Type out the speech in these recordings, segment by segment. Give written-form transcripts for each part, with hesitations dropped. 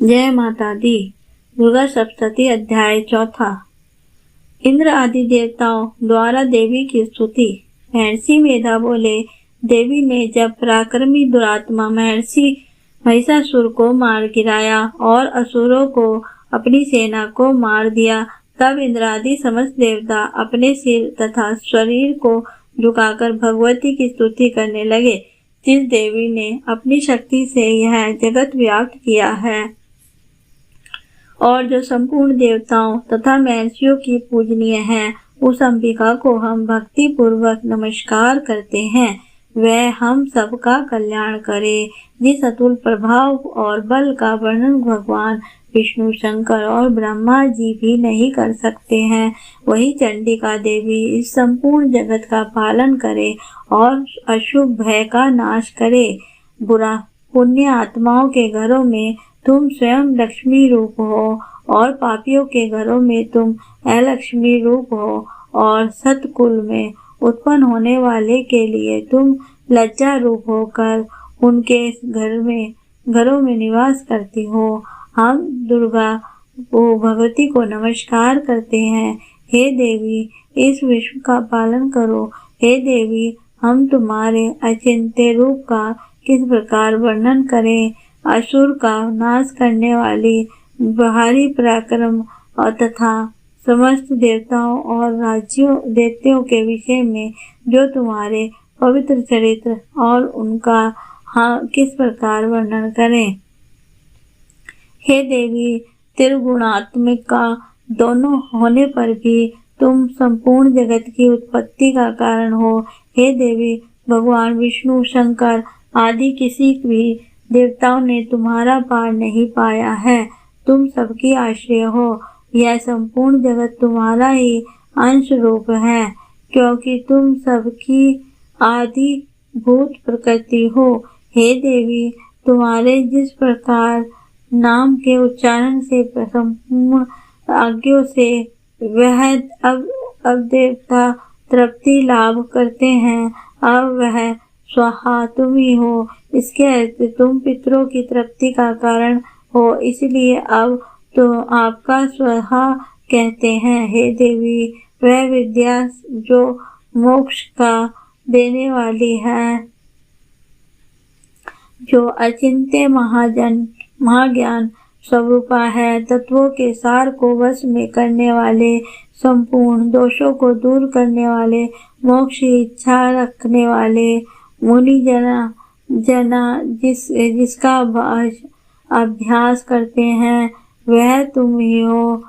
जय माता दी। दुर्गा सप्तशती अध्याय चौथा। इंद्र आदि देवताओं द्वारा देवी की स्तुति। महर्षि मेधा बोले, देवी ने जब पराक्रमी दुरात्मा महर्षि महिषासुर को मार गिराया और असुरों को अपनी सेना को मार दिया, तब इंद्रादि समस्त देवता अपने सिर तथा शरीर को झुकाकर भगवती की स्तुति करने लगे, जिस देवी ने अपनी शक्ति से यह जगत व्याप्त किया है और जो संपूर्ण देवताओं तथा महर्षियों की पूजनीय है। उस अंबिका को हम भक्ति पूर्वक नमस्कार करते हैं। वह हम सबका कल्याण करे। जिस अतुल प्रभाव और बल का वर्णन भगवान विष्णु, शंकर और ब्रह्मा जी भी नहीं कर सकते हैं, वही चंडिका देवी इस संपूर्ण जगत का पालन करे और अशुभ भय का नाश करे। बुरा पुण्य आत्माओं के घरों में तुम स्वयं लक्ष्मी रूप हो और पापियों के घरों में तुम अलक्ष्मी रूप हो, और सतकुल में उत्पन्न होने वाले के लिए तुम लज्जा रूप होकर उनके घरों में निवास करती हो। हम दुर्गा भगवती को नमस्कार करते हैं। हे देवी, इस विश्व का पालन करो। हे देवी, हम तुम्हारे अचिंत्य रूप का किस प्रकार वर्णन करें। असुर का नाश करने वाली भारी पराक्रम और तथा समस्त देवताओं और राज्यों दैत्यों के विषय में जो तुम्हारे पवित्र चरित्र और उनका किस प्रकार वर्णन करें। हे देवी, त्रिगुणात्मिका दोनों होने पर भी तुम संपूर्ण जगत की उत्पत्ति का कारण हो। हे देवी, भगवान विष्णु, शंकर आदि किसी भी देवताओं ने तुम्हारा पार नहीं पाया है। तुम सबकी आश्रय हो। यह संपूर्ण जगत तुम्हारा ही अंश रूप है, क्योंकि तुम सबकी आदि भूत प्रकृति हो। हे देवी, तुम्हारे जिस प्रकार नाम के उच्चारण से संपूर्ण आज्ञों से वह अब देवता तृप्ति लाभ करते हैं, अब वह स्वाहा तुम ही हो। इसके अर्थ तुम पितरों की तृप्ति का कारण हो, इसलिए अब तो आपका स्वाहा कहते हैं। हे देवी, वह विद्या जो मोक्ष का देने वाली है, जो अचिंत्य महाज्ञान स्वरूपा है, तत्वों के सार को वश में करने वाले, संपूर्ण दोषों को दूर करने वाले, मोक्ष की इच्छा रखने वाले मुनि जना जिसका अभ्यास करते हैं, वह तुम ही हो।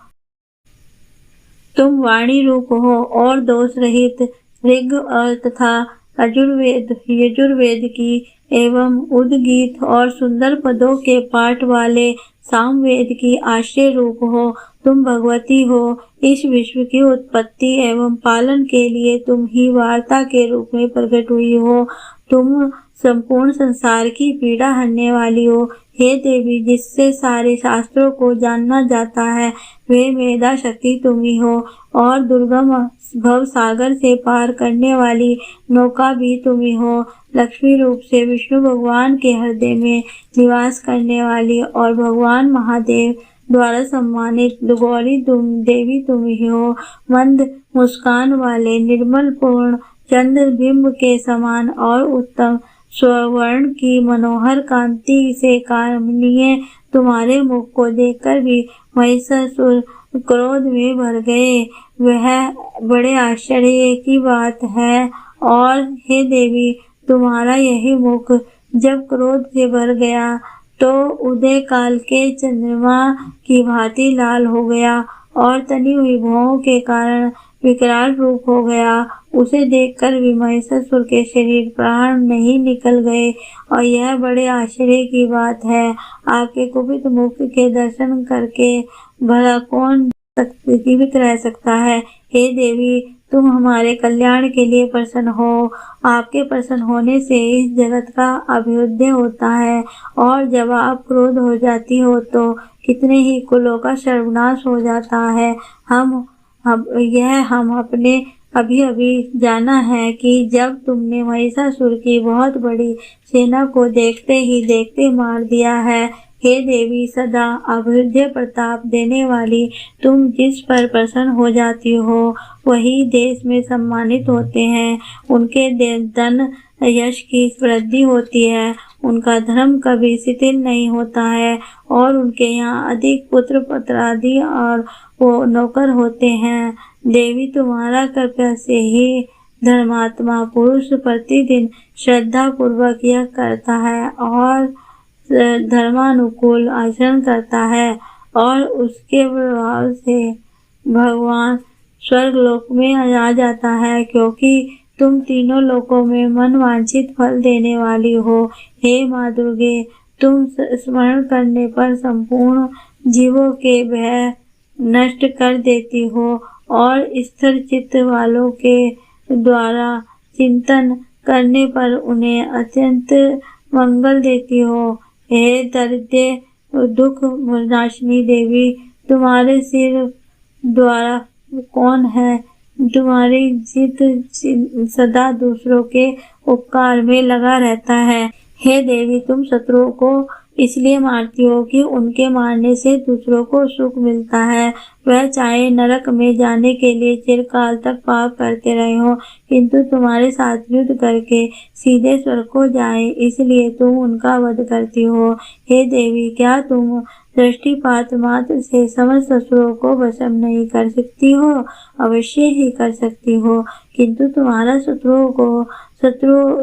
तुम वाणी रूप हो और दोष रहित ऋग तथा यजुर्वेद की एवं उद्गीत और सुंदर पदों के पाठ वाले सामवेद की आश्रय रूप हो। तुम भगवती हो। इस विश्व की उत्पत्ति एवं पालन के लिए तुम ही वार्ता के रूप में प्रकट हुई हो। तुम संपूर्ण संसार की पीड़ा हरने वाली हो। हे देवी, जिससे सारे शास्त्रों को जानना जाता है, वे मेधा शक्ति तुम ही हो, और दुर्गम भव सागर से पार करने वाली नौका भी तुम ही हो। लक्ष्मी रूप से विष्णु भगवान के हृदय में निवास करने वाली और भगवान महादेव द्वारा सम्मानित गौरी देवी तुम ही हो। मंद मुस्कान वाले निर्मल पूर्ण चंद्र बिंब के समान और उत्तम स्वर्ण की मनोहर कांति से कामनीय तुम्हारे मुख को देखकर भी महिषासुर क्रोध में भर गए। वह बड़े आश्चर्य की बात है। और हे देवी, तुम्हारा यही मुख जब क्रोध से भर गया तो उदय काल के चंद्रमा की भांति लाल हो गया और तनी हुई भौं के कारण विकराल रूप हो गया। उसे देखकर भी महिषासुर के शरीर प्राण नहीं निकल गए, और यह बड़े आश्चर्य की बात है। आपके कुपित मुख के दर्शन करके भला कौन जीवित रह सकता है। हे देवी, तुम हमारे कल्याण के लिए प्रसन्न हो। आपके प्रसन्न होने से इस जगत का अभ्युदय होता है, और जब आप क्रोध हो जाती हो तो कितने ही कुलों का सर्वनाश हो जाता है। हम अपने अभी जाना है कि जब तुमने महिषासुर की बहुत बड़ी सेना को देखते ही देखते मार दिया है। हे देवी, सदा अभेद्य प्रताप देने वाली, तुम जिस पर प्रसन्न हो जाती हो वही देश में सम्मानित होते हैं। उनके धन यश की वृद्धि होती है, उनका धर्म कभी शिथिल नहीं होता है और उनके यहाँ अधिक पुत्र पुत्रादि और वो नौकर होते हैं। देवी, तुम्हारा कृपा से ही धर्मात्मा पुरुष प्रतिदिन श्रद्धा पूर्वक यह करता है और धर्मानुकूल आचरण करता है और उसके प्रभाव से भगवान स्वर्गलोक में आ जाता है, क्योंकि तुम तीनों लोकों में मन वांछित फल देने वाली हो। हे माँ दुर्गे, तुम स्मरण करने पर संपूर्ण जीवों के भय नष्ट कर देती हो और स्थिर चित्त वालों के द्वारा चिंतन करने पर उन्हें अत्यंत मंगल देती हो। हे दरिद्र दुख नाशिनी देवी, तुम्हारे सिर द्वारा कौन है? तुम्हारी जित सदा दूसरों के उपकार में लगा रहता है। हे देवी, तुम शत्रुओं को इसलिए मारती हो कि उनके मारने से दूसरों को सुख मिलता है। वह चाहे नरक में जाने के लिए चिरकाल तक पाप करते रहे हो, किंतु तुम्हारे साथ युद्ध करके सीधे स्वर्ग को जाए, इसलिए तुम उनका वध करती हो। हे देवी, क्या तुम दृष्टिपात मात्र से समस्त शत्रुओं को भस्म नहीं कर सकती हो? अवश्य ही कर सकती हो, किंतु तुम्हारा शत्रुओं को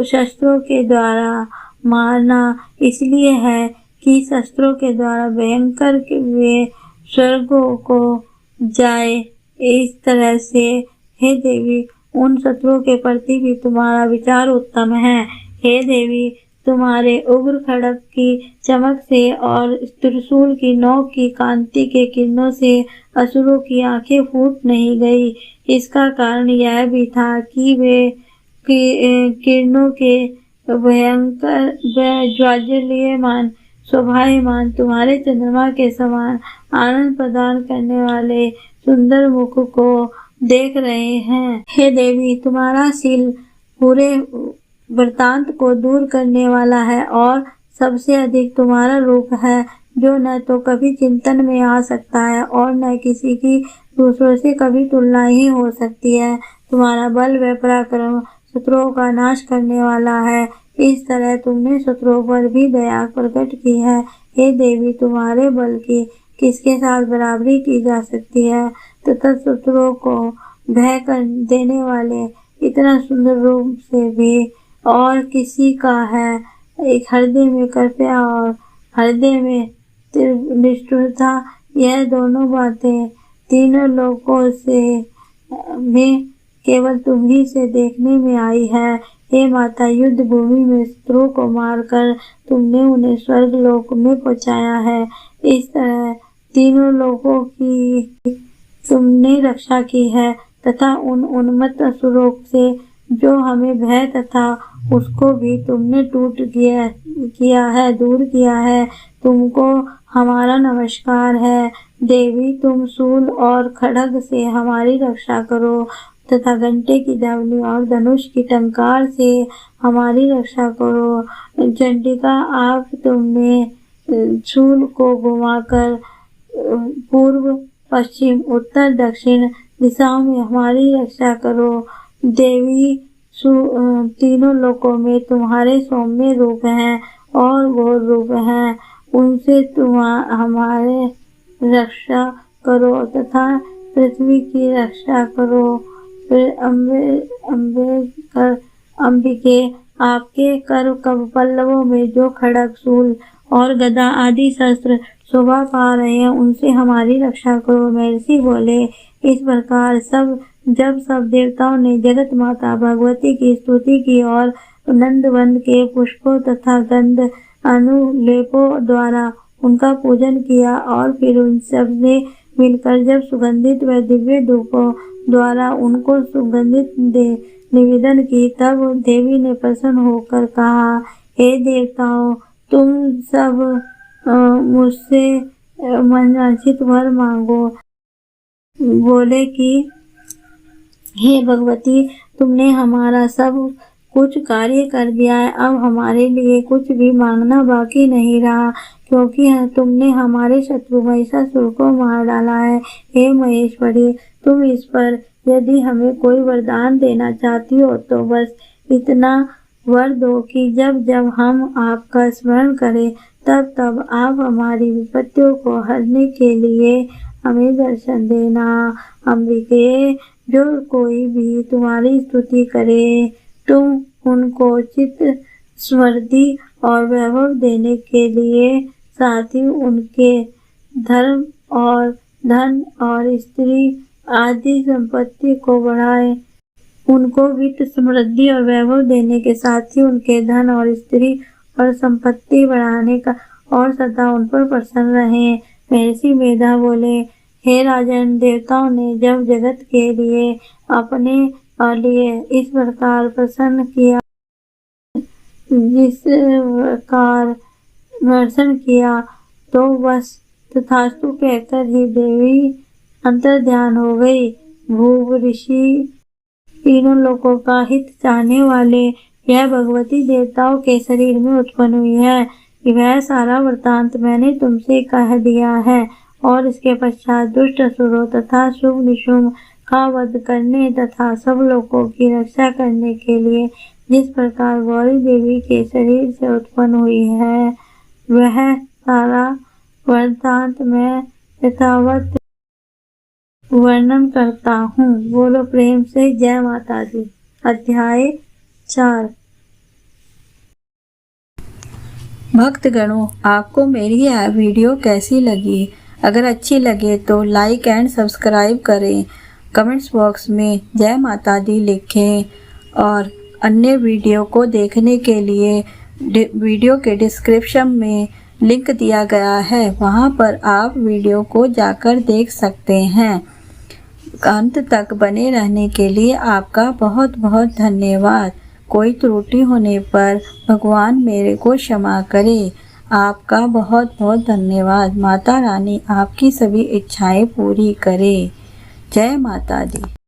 शस्त्रों के द्वारा मारना इसलिए है कि शस्त्रों के द्वारा भयंकर वे स्वर्गों को जाए। इस तरह से हे देवी, उन शत्रुओं के प्रति भी तुम्हारा विचार उत्तम है। हे देवी, तुम्हारे उग्र खड्ग की चमक से और त्रिशूल की नोक की कांति के किरणों से असुरों की आंखें फूट नहीं गई। इसका कारण यह भी था कि वे किरणों के भयंकर ज्वाज्वल्यमान शोभायमान तुम्हारे चंद्रमा के समान आनंद प्रदान करने वाले सुंदर मुख को देख रहे हैं। हे देवी, तुम्हारा शील पूरे वृत्तांत को दूर करने वाला है और सबसे अधिक तुम्हारा रूप है, जो न तो कभी चिंतन में आ सकता है और न किसी की दूसरों से कभी तुलना ही हो सकती है। तुम्हारा बल व पराक्रम शत्रुओं का नाश करने वाला है। इस तरह तुमने शत्रुओं पर भी दया प्रकट की है। हे देवी, तुम्हारे बल की किसके साथ बराबरी की जा सकती है तथा शत्रुओं को भय कर देने वाले इतना सुंदर रूप से भी और किसी का है? एक हृदय में कृपा और हृदय में निष्ठुरता, यह दोनों बातें तीनों लोकों से में केवल तुम ही से देखने में आई है। हे माता, युद्ध भूमि में शत्रुओं को मारकर तुमने उन्हें स्वर्ग लोक में पहुंचाया है। इस तरह तीनों लोकों की तुमने रक्षा की है तथा उन उन्मत्त असुरों से जो हमें भय तथा उसको भी तुमने दूर किया है। तुमको हमारा नमस्कार है। देवी, तुम शूल और खड्ग से हमारी रक्षा करो तथा घंटे की ध्वनि और धनुष की टंकार से हमारी रक्षा करो। चंडिका, आप तुमने शूल को घुमाकर पूर्व पश्चिम उत्तर दक्षिण दिशाओं में हमारी रक्षा करो। देवी, तीनों लोकों में तुम्हारे सौम्य रूप हैं और घोर रूप हैं, उनसे तुम हमारे रक्षा करो तथा पृथ्वी की रक्षा करो। फिर अंबिके, आपके कर पल्लवों में जो खड्ग शूल और गदा आदि शस्त्र शोभा पा रहे हैं, उनसे हमारी रक्षा करो। महर्षि बोले, इस प्रकार जब सब देवताओं ने जगत माता भगवती की स्तुति की और नंदवन के पुष्पों तथा गंध अनुलेपों द्वारा उनका पूजन किया और फिर उन सब ने मिलकर जब सुगंधित व दिव्य धूपों द्वारा उनको सुगंधित निवेदन की, तब देवी ने प्रसन्न होकर कहा, हे देवताओं, तुम सब मुझसे मनवांछित वर मांगो। बोले कि हे भगवती, तुमने हमारा सब कुछ कार्य कर दिया है। अब हमारे लिए कुछ भी मांगना बाकी नहीं रहा, क्योंकि तुमने हमारे शत्रु महिषासुर को मार डाला है। हे महेश्वरी, तुम इस पर यदि हमें कोई वरदान देना चाहती हो तो बस इतना वर दो कि जब जब हम आपका स्मरण करें तब तब आप हमारी विपत्तियों को हरने के लिए हमें दर्शन देना। अंबिके, जो कोई भी तुम्हारी स्तुति करे तुम उनको चित्त समृद्धि और वैभव देने के लिए, साथ ही उनके धर्म और धन और स्त्री आदि संपत्ति को बढ़ाए। उनको वित्त समृद्धि और वैभव देने के साथ ही उनके धन और स्त्री और संपत्ति बढ़ाने का और सदा उन पर प्रसन्न रहे। महर्षि मेधा बोले, हे राजन, देवताओं ने जब जगत के लिए अपने लिए इस प्रकार प्रसन्न किया, जिस प्रकार दर्शन किया, तो बस तथास्तु कहकर ही देवी अंतर्ध्यान हो गई। भूप ऋषि, तीनों लोगों का हित चाहने वाले, यह भगवती देवताओं के शरीर में उत्पन्न हुई है। वह सारा वृत्तांत मैंने तुमसे कह दिया है, और इसके पश्चात दुष्ट असुरों तथा शुभ निशुंभ का वध करने तथा सब लोगों की रक्षा करने के लिए जिस प्रकार गौरी देवी के शरीर से उत्पन्न हुई है, वह सारा वृत्तांत मैं यथावत वर्णन करता हूँ। बोलो प्रेम से जय माता दी। अध्याय 4। भक्तगणों, आपको मेरी यह वीडियो कैसी लगी? अगर अच्छी लगे तो लाइक एंड सब्सक्राइब करें, कमेंट्स बॉक्स में जय माता दी लिखें, और अन्य वीडियो को देखने के लिए वीडियो के डिस्क्रिप्शन में लिंक दिया गया है, वहां पर आप वीडियो को जाकर देख सकते हैं। अंत तक बने रहने के लिए आपका बहुत बहुत धन्यवाद। कोई त्रुटि होने पर भगवान मेरे को क्षमा करे। आपका बहुत बहुत धन्यवाद। माता रानी आपकी सभी इच्छाएं पूरी करे। जय माता दी।